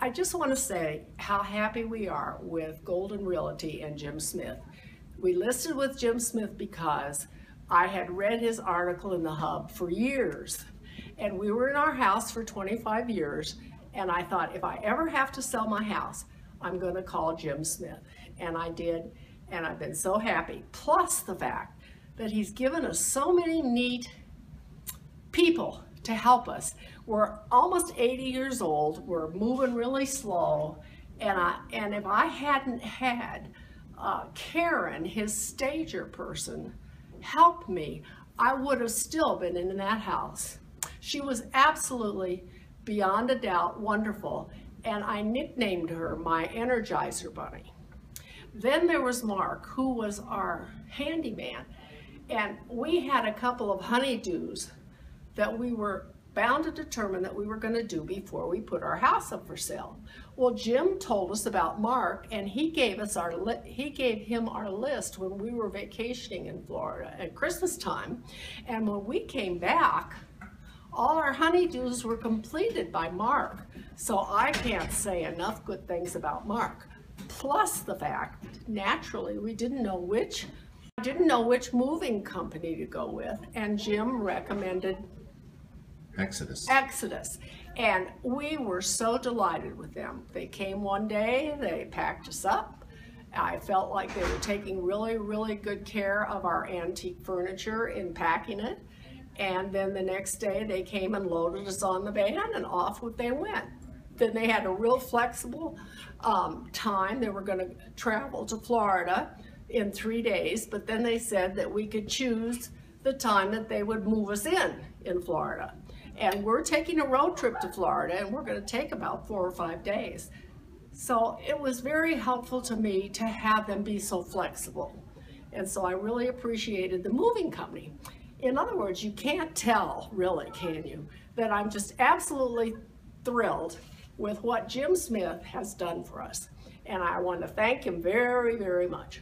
I just want to say how happy we are with Golden Realty and Jim Smith. We listed with Jim Smith because I had read his article in the Hub for years, and we were in our house for 25 years, and I thought, if I ever have to sell my house, I'm going to call Jim Smith. And I did, and I've been so happy. Plus the fact that he's given us so many neat people to help us. We're almost 80 years old, we're moving really slow, and if I hadn't had Karen, his stager person, help me, I would have still been in that house. She was absolutely, beyond a doubt, wonderful, and I nicknamed her my Energizer Bunny. Then there was Mark, who was our handyman, and we had a couple of honeydews that we were bound to determine that we were going to do before we put our house up for sale. Well, Jim told us about Mark, and he gave him our list when we were vacationing in Florida at Christmas time. And when we came back, all our honeydews were completed by Mark. So I can't say enough good things about Mark. Plus the fact, naturally, we didn't know which moving company to go with, and Jim recommended Exodus. And we were so delighted with them. They came one day, they packed us up. I felt like they were taking really, really good care of our antique furniture in packing it. And then the next day they came and loaded us on the van, and off they went. Then they had a real flexible time. They were going to travel to Florida in 3 days, but then they said that we could choose the time that they would move us in Florida. And we're taking a road trip to Florida, and we're going to take about 4 or 5 days. So it was very helpful to me to have them be so flexible. And so I really appreciated the moving company. In other words, you can't tell, really, can you, that I'm just absolutely thrilled with what Jim Smith has done for us. And I want to thank him very, very much.